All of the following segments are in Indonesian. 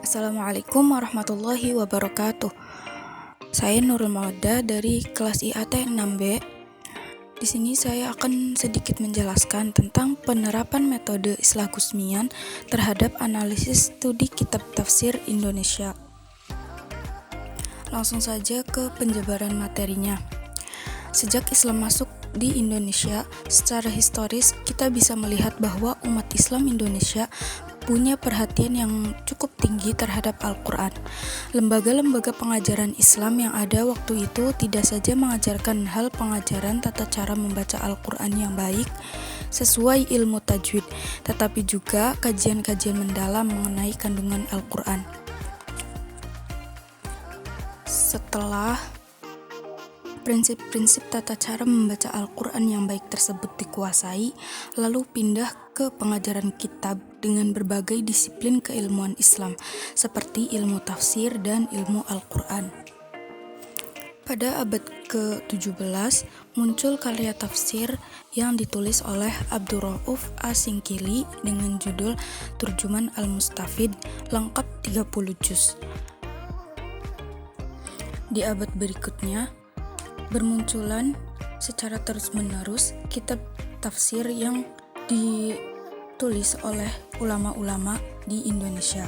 Assalamualaikum warahmatullahi wabarakatuh. Saya Nurul Mawaddah dari kelas IAT 6B. Di sini saya akan sedikit menjelaskan tentang penerapan metode Islah Gusmian terhadap analisis studi kitab tafsir Indonesia. Langsung saja ke penjabaran materinya. Sejak Islam masuk di Indonesia, secara historis kita bisa melihat bahwa umat Islam Indonesia punya perhatian yang cukup tinggi terhadap Al-Quran. Lembaga-lembaga pengajaran Islam yang ada waktu itu tidak saja mengajarkan hal pengajaran tata cara membaca Al-Quran yang baik sesuai ilmu tajwid, tetapi juga kajian-kajian mendalam mengenai kandungan Al-Quran. Setelah prinsip-prinsip tata cara membaca Al-Quran yang baik tersebut dikuasai, lalu pindah ke pengajaran kitab dengan berbagai disiplin keilmuan Islam, seperti ilmu tafsir dan ilmu Al-Quran. Pada abad ke-17, muncul karya tafsir yang ditulis oleh Abdurrauf As-Singkili dengan judul Turjuman Al-Mustafid, lengkap 30 juz. Di abad berikutnya, bermunculan secara terus-menerus kitab tafsir yang ditulis oleh ulama-ulama di Indonesia.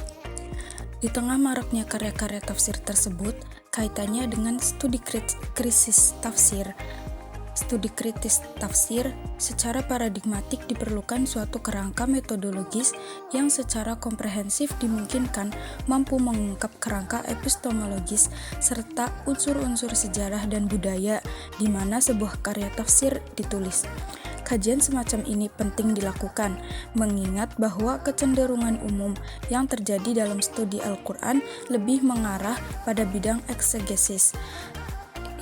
Di tengah maraknya karya-karya tafsir tersebut, kaitannya dengan studi kritis tafsir. Studi kritis tafsir secara paradigmatik diperlukan suatu kerangka metodologis yang secara komprehensif dimungkinkan mampu mengungkap kerangka epistemologis serta unsur-unsur sejarah dan budaya di mana sebuah karya tafsir ditulis. Kajian semacam ini penting dilakukan, mengingat bahwa kecenderungan umum yang terjadi dalam studi Al-Quran lebih mengarah pada bidang eksegesis,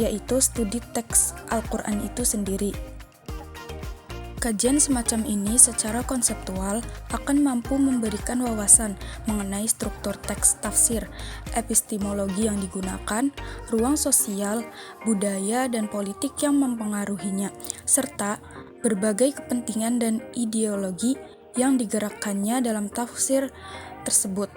yaitu studi teks Al-Quran itu sendiri. Kajian semacam ini secara konseptual akan mampu memberikan wawasan mengenai struktur teks tafsir, epistemologi yang digunakan, ruang sosial, budaya, dan politik yang mempengaruhinya, serta berbagai kepentingan dan ideologi yang digerakkannya dalam tafsir tersebut.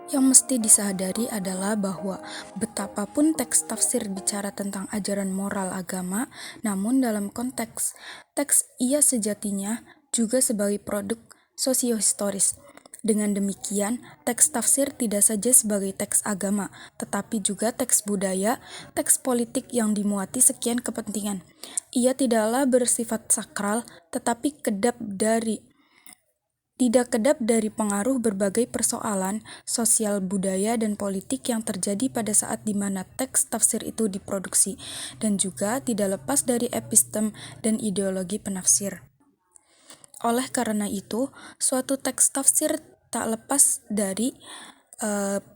Yang mesti disadari adalah bahwa betapapun teks tafsir bicara tentang ajaran moral agama, namun dalam konteks teks ia sejatinya juga sebagai produk sosiohistoris. Dengan demikian, teks tafsir tidak saja sebagai teks agama, tetapi juga teks budaya, teks politik yang dimuati sekian kepentingan. Ia tidaklah bersifat sakral, tetapi tidak kedap dari pengaruh berbagai persoalan sosial, budaya, dan politik yang terjadi pada saat di mana teks tafsir itu diproduksi, dan juga tidak lepas dari epistem dan ideologi penafsir. Oleh karena itu, suatu teks tafsir tak lepas dari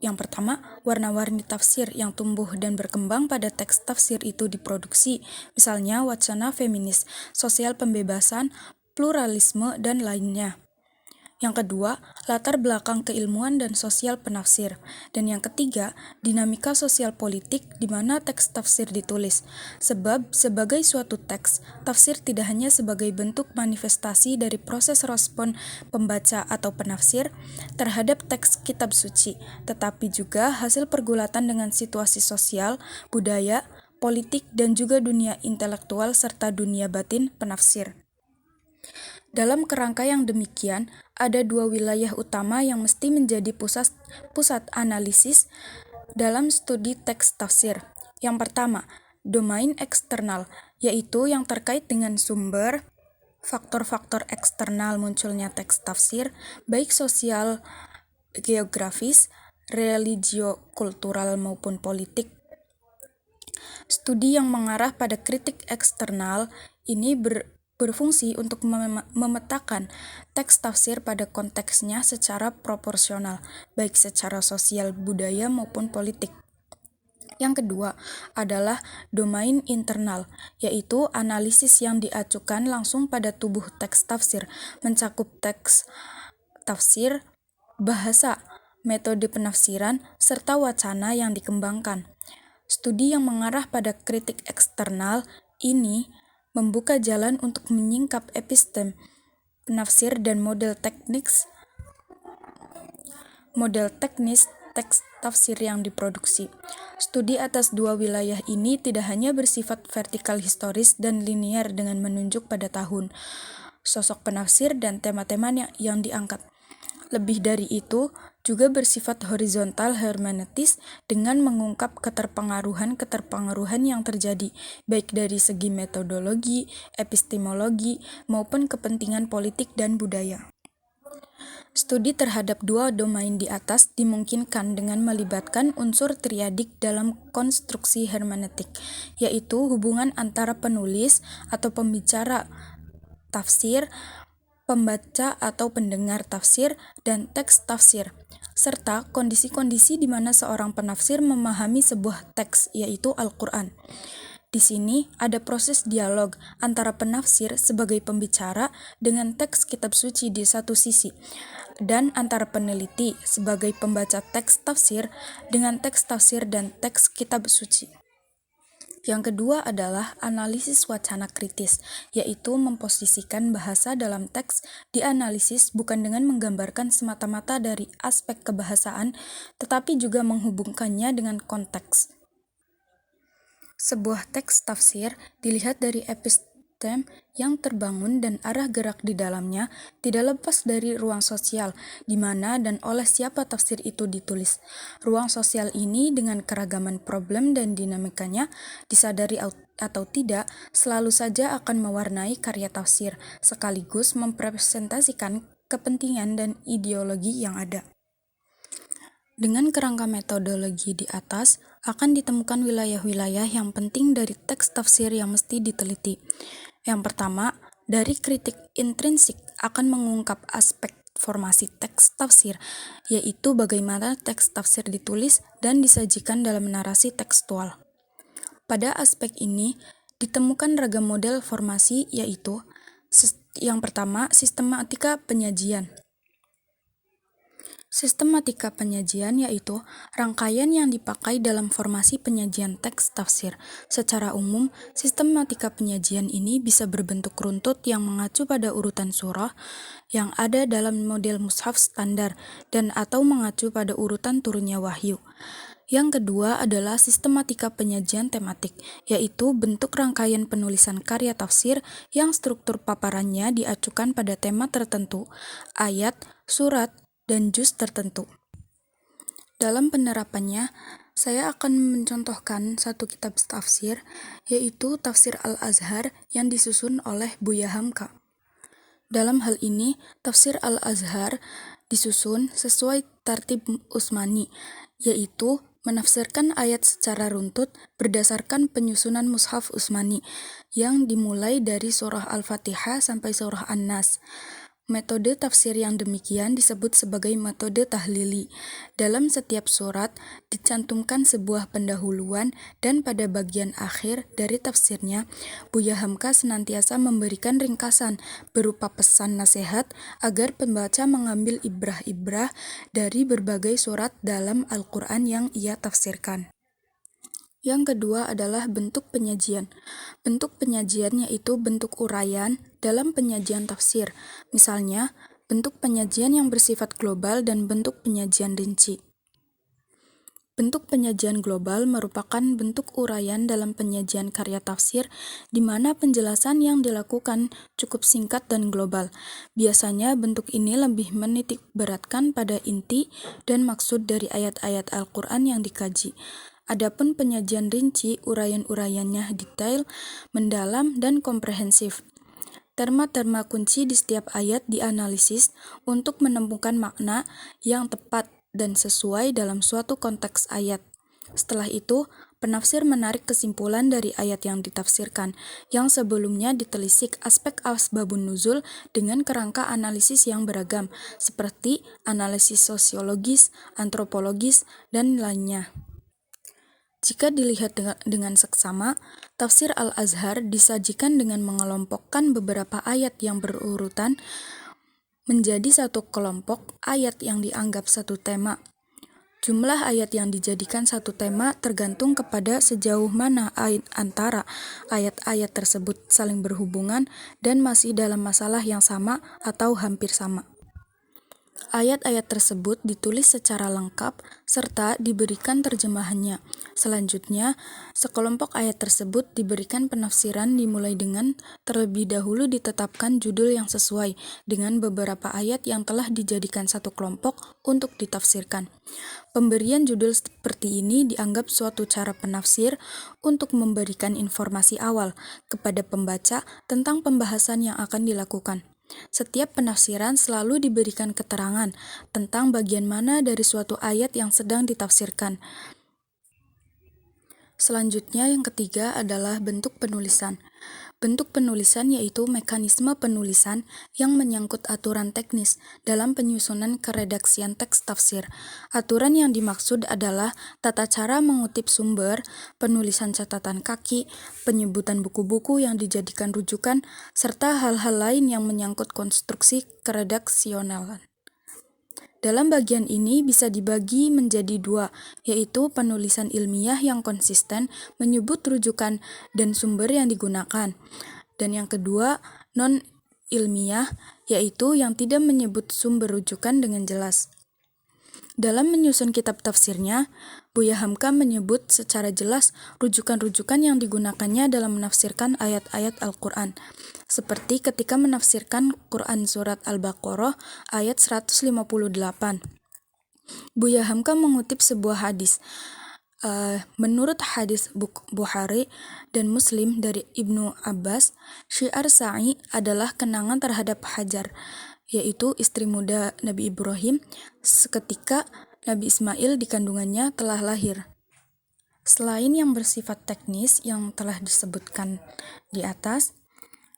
yang pertama, warna-warni tafsir yang tumbuh dan berkembang pada teks tafsir itu diproduksi, misalnya wacana feminis, sosial pembebasan, pluralisme, dan lainnya. Yang kedua, latar belakang keilmuan dan sosial penafsir. Dan yang ketiga, dinamika sosial politik di mana teks tafsir ditulis. Sebab sebagai suatu teks, tafsir tidak hanya sebagai bentuk manifestasi dari proses respon pembaca atau penafsir terhadap teks kitab suci, tetapi juga hasil pergulatan dengan situasi sosial, budaya, politik, dan juga dunia intelektual serta dunia batin penafsir. Dalam kerangka yang demikian, ada dua wilayah utama yang mesti menjadi pusat analisis dalam studi teks tafsir. Yang pertama, domain eksternal, yaitu yang terkait dengan sumber, faktor-faktor eksternal munculnya teks tafsir, baik sosial, geografis, religio-kultural maupun politik. Studi yang mengarah pada kritik eksternal ini berfungsi untuk memetakan teks tafsir pada konteksnya secara proporsional, baik secara sosial, budaya, maupun politik. Yang kedua adalah domain internal, yaitu analisis yang diacukan langsung pada tubuh teks tafsir, mencakup teks tafsir, bahasa, metode penafsiran, serta wacana yang dikembangkan. Studi yang mengarah pada kritik eksternal ini membuka jalan untuk menyingkap epistem, penafsir, dan model teknis model teknis teks tafsir yang diproduksi. Studi atas dua wilayah ini tidak hanya bersifat vertikal historis dan linier dengan menunjuk pada tahun, sosok penafsir, dan tema-tema yang diangkat. Lebih dari itu, juga bersifat horizontal hermeneutis dengan mengungkap keterpengaruhan yang terjadi, baik dari segi metodologi, epistemologi, maupun kepentingan politik dan budaya. Studi terhadap dua domain di atas dimungkinkan dengan melibatkan unsur triadik dalam konstruksi hermeneutik, yaitu hubungan antara penulis atau pembicara tafsir, pembaca atau pendengar tafsir, dan teks tafsir, serta kondisi-kondisi di mana seorang penafsir memahami sebuah teks, yaitu Al-Quran. Di sini ada proses dialog antara penafsir sebagai pembicara dengan teks kitab suci di satu sisi, dan antara peneliti sebagai pembaca teks tafsir dengan teks tafsir dan teks kitab suci. Yang kedua adalah analisis wacana kritis, yaitu memposisikan bahasa dalam teks dianalisis bukan dengan menggambarkan semata-mata dari aspek kebahasaan, tetapi juga menghubungkannya dengan konteks. Sebuah teks tafsir dilihat dari epistem yang terbangun dan arah gerak di dalamnya tidak lepas dari ruang sosial, di mana dan oleh siapa tafsir itu ditulis. Ruang sosial ini dengan keragaman problem dan dinamikanya, disadari atau tidak, selalu saja akan mewarnai karya tafsir, sekaligus mempresentasikan kepentingan dan ideologi yang ada. Dengan kerangka metodologi di atas, akan ditemukan wilayah-wilayah yang penting dari teks tafsir yang mesti diteliti. Yang pertama, dari kritik intrinsik akan mengungkap aspek formasi teks tafsir, yaitu bagaimana teks tafsir ditulis dan disajikan dalam narasi tekstual. Pada aspek ini, ditemukan ragam model formasi, yaitu yang pertama, sistematika penyajian. Sistematika penyajian yaitu rangkaian yang dipakai dalam formasi penyajian teks tafsir. Secara umum, sistematika penyajian ini bisa berbentuk runtut yang mengacu pada urutan surah yang ada dalam model mushaf standar dan atau mengacu pada urutan turunnya wahyu. Yang kedua adalah sistematika penyajian tematik, yaitu bentuk rangkaian penulisan karya tafsir yang struktur paparannya diacukan pada tema tertentu, ayat, surat, dan juz tertentu. Dalam penerapannya, saya akan mencontohkan satu kitab tafsir, yaitu Tafsir Al-Azhar yang disusun oleh Buya Hamka. Dalam hal ini, Tafsir Al-Azhar disusun sesuai tartib Utsmani, yaitu menafsirkan ayat secara runtut berdasarkan penyusunan Mushaf Utsmani yang dimulai dari surah Al-Fatihah sampai surah An-Nas. Metode tafsir yang demikian disebut sebagai metode tahlili. Dalam setiap surat dicantumkan sebuah pendahuluan dan pada bagian akhir dari tafsirnya, Buya Hamka senantiasa memberikan ringkasan berupa pesan nasihat agar pembaca mengambil ibrah-ibrah dari berbagai surat dalam Al-Quran yang ia tafsirkan. Yang kedua adalah bentuk penyajian. Bentuk penyajian yaitu bentuk uraian dalam penyajian tafsir. Misalnya, bentuk penyajian yang bersifat global dan bentuk penyajian rinci. Bentuk penyajian global merupakan bentuk uraian dalam penyajian karya tafsir di mana penjelasan yang dilakukan cukup singkat dan global. Biasanya bentuk ini lebih menitik beratkan pada inti dan maksud dari ayat-ayat Al-Quran yang dikaji. Adapun penyajian rinci, uraian-uraiannya detail, mendalam, dan komprehensif. Terma-terma kunci di setiap ayat dianalisis untuk menemukan makna yang tepat dan sesuai dalam suatu konteks ayat. Setelah itu, penafsir menarik kesimpulan dari ayat yang ditafsirkan, yang sebelumnya ditelisik aspek asbabun nuzul dengan kerangka analisis yang beragam, seperti analisis sosiologis, antropologis, dan lainnya. Jika dilihat dengan seksama, Tafsir Al-Azhar disajikan dengan mengelompokkan beberapa ayat yang berurutan menjadi satu kelompok ayat yang dianggap satu tema. Jumlah ayat yang dijadikan satu tema tergantung kepada sejauh mana antara ayat-ayat tersebut saling berhubungan dan masih dalam masalah yang sama atau hampir sama. Ayat-ayat tersebut ditulis secara lengkap serta diberikan terjemahannya. Selanjutnya, sekelompok ayat tersebut diberikan penafsiran dimulai dengan terlebih dahulu ditetapkan judul yang sesuai dengan beberapa ayat yang telah dijadikan satu kelompok untuk ditafsirkan. Pemberian judul seperti ini dianggap suatu cara penafsir untuk memberikan informasi awal kepada pembaca tentang pembahasan yang akan dilakukan. Setiap penafsiran selalu diberikan keterangan tentang bagian mana dari suatu ayat yang sedang ditafsirkan. Selanjutnya, yang ketiga adalah bentuk penulisan. Bentuk penulisan yaitu mekanisme penulisan yang menyangkut aturan teknis dalam penyusunan keredaksian teks tafsir. Aturan yang dimaksud adalah tata cara mengutip sumber, penulisan catatan kaki, penyebutan buku-buku yang dijadikan rujukan, serta hal-hal lain yang menyangkut konstruksi keredaksionalan. Dalam bagian ini bisa dibagi menjadi dua, yaitu penulisan ilmiah yang konsisten menyebut rujukan dan sumber yang digunakan. Dan yang kedua, non-ilmiah, yaitu yang tidak menyebut sumber rujukan dengan jelas. Dalam menyusun kitab tafsirnya, Buya Hamka menyebut secara jelas rujukan-rujukan yang digunakannya dalam menafsirkan ayat-ayat Al-Quran, seperti ketika menafsirkan Quran Surat Al-Baqarah ayat 158. Buya Hamka mengutip sebuah hadis. Menurut hadis Bukhari dan Muslim dari Ibnu Abbas, syiar sa'i adalah kenangan terhadap Hajar, yaitu istri muda Nabi Ibrahim seketika Nabi Ismail di kandungannya telah lahir. Selain yang bersifat teknis yang telah disebutkan di atas,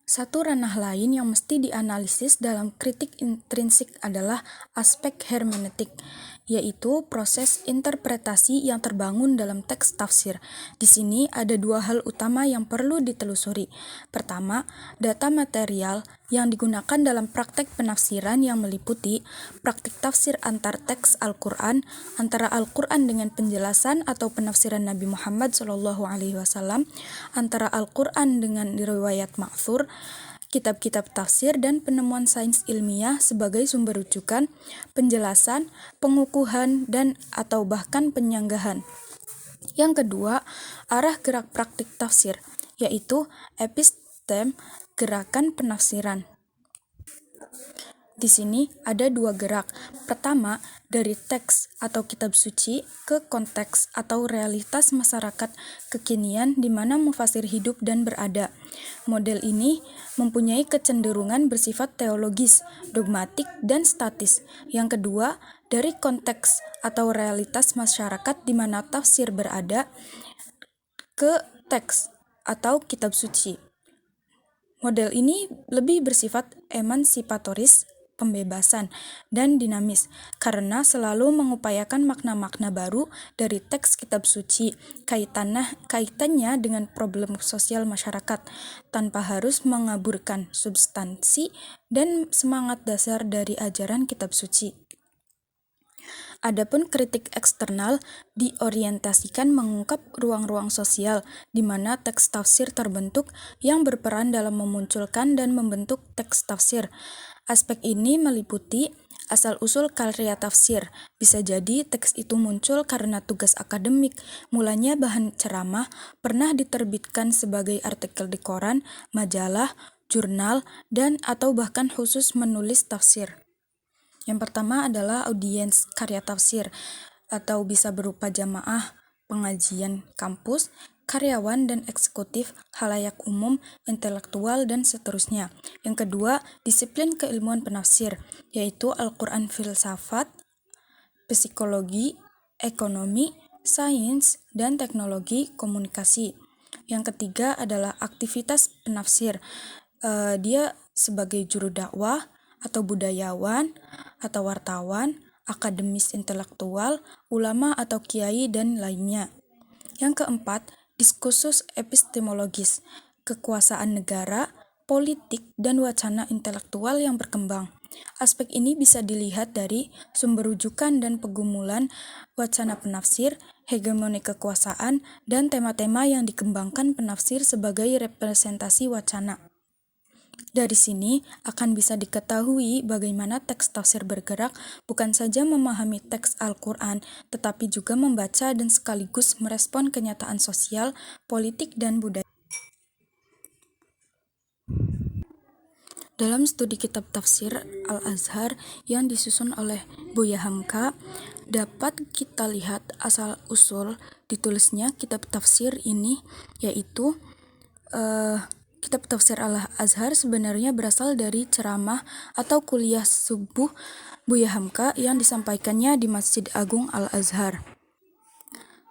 satu ranah lain yang mesti dianalisis dalam kritik intrinsik adalah aspek hermeneutik, yaitu proses interpretasi yang terbangun dalam teks tafsir. Di sini ada dua hal utama yang perlu ditelusuri. Pertama, data material yang digunakan dalam praktek penafsiran yang meliputi praktik tafsir antar teks Al-Quran, antara Al-Quran dengan penjelasan atau penafsiran Nabi Muhammad SAW, antara Al-Quran dengan riwayat ma'thur, kitab-kitab tafsir dan penemuan sains ilmiah sebagai sumber rujukan, penjelasan, pengukuhan, dan atau bahkan penyanggahan. Yang kedua, arah gerak praktik tafsir, yaitu epistem, gerakan penafsiran. Di sini ada dua gerak. Pertama, dari teks atau kitab suci ke konteks atau realitas masyarakat kekinian di mana mufasir hidup dan berada. Model ini mempunyai kecenderungan bersifat teologis, dogmatik, dan statis. Yang kedua, dari konteks atau realitas masyarakat di mana tafsir berada ke teks atau kitab suci. Model ini lebih bersifat emansipatoris, pembebasan, dan dinamis, karena selalu mengupayakan makna-makna baru dari teks kitab suci, kaitannya dengan problem sosial masyarakat, tanpa harus mengaburkan substansi dan semangat dasar dari ajaran kitab suci. Adapun kritik eksternal diorientasikan mengungkap ruang-ruang sosial di mana teks tafsir terbentuk yang berperan dalam memunculkan dan membentuk teks tafsir. Aspek ini meliputi asal-usul karya tafsir. Bisa jadi teks itu muncul karena tugas akademik. Mulanya bahan ceramah pernah diterbitkan sebagai artikel di koran, majalah, jurnal, dan atau bahkan khusus menulis tafsir. Yang pertama adalah audiens karya tafsir, atau bisa berupa jamaah, pengajian kampus, karyawan dan eksekutif, halayak umum, intelektual, dan seterusnya. Yang kedua, disiplin keilmuan penafsir, yaitu Al-Quran filsafat, psikologi, ekonomi, sains, dan teknologi komunikasi. Yang ketiga adalah aktivitas penafsir. Dia sebagai juru dakwah, atau budayawan, atau wartawan, akademis intelektual, ulama atau kiai, dan lainnya. Yang keempat, diskursus epistemologis, kekuasaan negara, politik, dan wacana intelektual yang berkembang. Aspek ini bisa dilihat dari sumber rujukan dan pergumulan wacana penafsir, hegemoni kekuasaan, dan tema-tema yang dikembangkan penafsir sebagai representasi wacana. Dari sini akan bisa diketahui bagaimana teks tafsir bergerak bukan saja memahami teks Al-Quran, tetapi juga membaca dan sekaligus merespon kenyataan sosial, politik, dan budaya. Dalam studi kitab tafsir Al-Azhar yang disusun oleh Buya Hamka, dapat kita lihat asal-usul ditulisnya kitab tafsir ini, yaitu kitab tafsir Al-Azhar sebenarnya berasal dari ceramah atau kuliah subuh Buya Hamka yang disampaikannya di Masjid Agung Al-Azhar.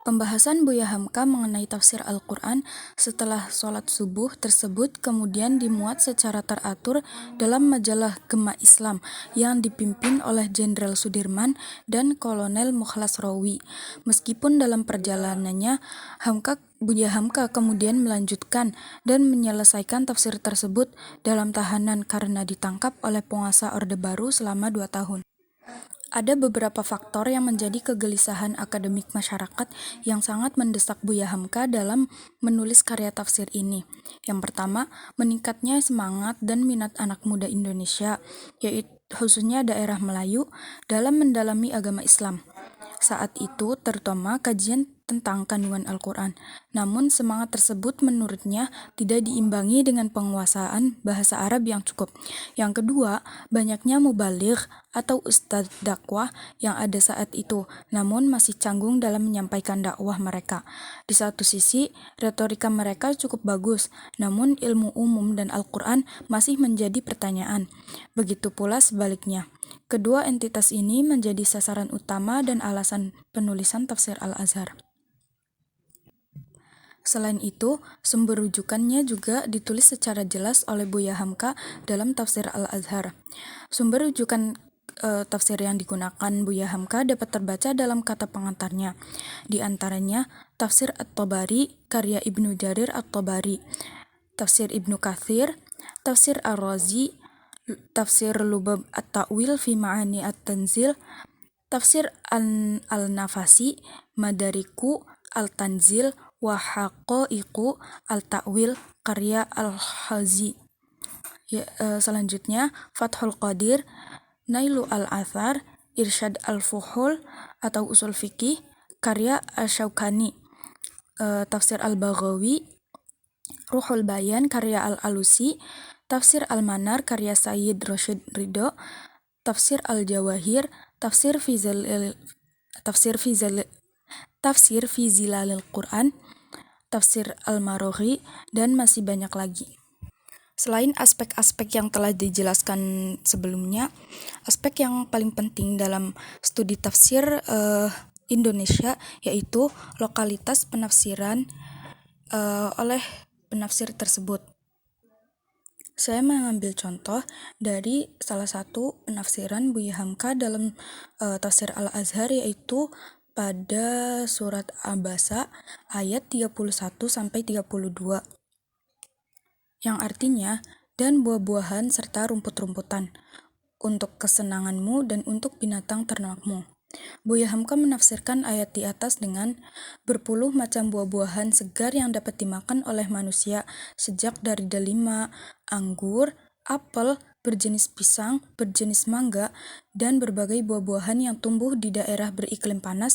Pembahasan Buya Hamka mengenai tafsir Al-Quran setelah sholat subuh tersebut kemudian dimuat secara teratur dalam majalah Gema Islam yang dipimpin oleh Jenderal Sudirman dan Kolonel Mukhlas Rawi. Meskipun dalam perjalanannya, Buya Hamka kemudian melanjutkan dan menyelesaikan tafsir tersebut dalam tahanan karena ditangkap oleh penguasa Orde Baru selama 2 tahun. Ada beberapa faktor yang menjadi kegelisahan akademik masyarakat yang sangat mendesak Buya Hamka dalam menulis karya tafsir ini. Yang pertama, meningkatnya semangat dan minat anak muda Indonesia, yaitu khususnya daerah Melayu, dalam mendalami agama Islam. Saat itu terutama kajian tentang kandungan Al-Quran. Namun semangat tersebut menurutnya tidak diimbangi dengan penguasaan bahasa Arab yang cukup. Yang kedua, banyaknya mubaligh atau ustadz dakwah yang ada saat itu, namun masih canggung dalam menyampaikan dakwah mereka. Di satu sisi, retorika mereka cukup bagus, namun ilmu umum dan Al-Quran masih menjadi pertanyaan. Begitu pula sebaliknya. Kedua entitas ini menjadi sasaran utama dan alasan penulisan tafsir Al-Azhar. Selain itu, sumber rujukannya juga ditulis secara jelas oleh Buya Hamka dalam tafsir Al-Azhar. Sumber rujukan tafsir yang digunakan Buya Hamka dapat terbaca dalam kata pengantarnya. Di antaranya, tafsir At-Tabari karya Ibnu Jarir At-Tabari, tafsir Ibnu Katsir, tafsir Ar-Razi, tafsir Lubab At-Ta'wil fi Ma'ani At-Tanzil, tafsir Al-Nafasi, Madariku Al-Tanzil, wa Haqaiqu Al-Ta'wil karya Al-Hazi. Selanjutnya, Fathul Qadir, Nailu Al-Athar, Irsyad Al-Fuhul atau Usul Fikih karya Al-Syaukani, tafsir Al-Baghawi, Ruhul Bayan karya Al-Alusi, tafsir Al-Manar karya Sayyid Rashid Ridho, tafsir Al-Jawahir, tafsir fi Zilalil Quran, tafsir Al-Maroghi, dan masih banyak lagi. Selain aspek-aspek yang telah dijelaskan sebelumnya, aspek yang paling penting dalam studi tafsir Indonesia yaitu lokalitas penafsiran oleh penafsir tersebut. Saya mengambil contoh dari salah satu penafsiran Buya Hamka dalam tafsir Al-Azhar, yaitu pada surat Abasa ayat 31-32 yang artinya, dan buah-buahan serta rumput-rumputan untuk kesenanganmu dan untuk binatang ternakmu. Buya Hamka menafsirkan ayat di atas dengan berpuluh macam buah-buahan segar yang dapat dimakan oleh manusia, sejak dari delima, anggur, apel, berjenis pisang, berjenis mangga, dan berbagai buah-buahan yang tumbuh di daerah beriklim panas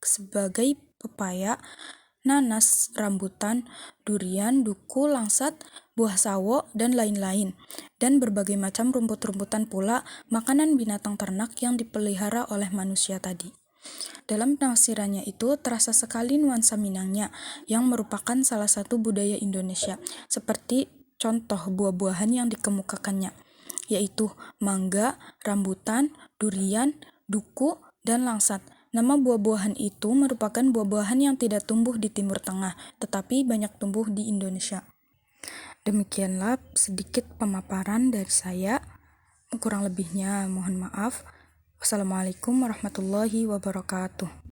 sebagai pepaya, nanas, rambutan, durian, duku, langsat, buah sawo, dan lain-lain, dan berbagai macam rumput-rumputan pula makanan binatang ternak yang dipelihara oleh manusia tadi. Dalam penafsirannya itu terasa sekali nuansa Minangnya yang merupakan salah satu budaya Indonesia, seperti contoh buah-buahan yang dikemukakannya, yaitu mangga, rambutan, durian, duku, dan langsat. Nama buah-buahan itu merupakan buah-buahan yang tidak tumbuh di Timur Tengah, tetapi banyak tumbuh di Indonesia. Demikianlah sedikit pemaparan dari saya. Kurang lebihnya mohon maaf. Wassalamualaikum warahmatullahi wabarakatuh.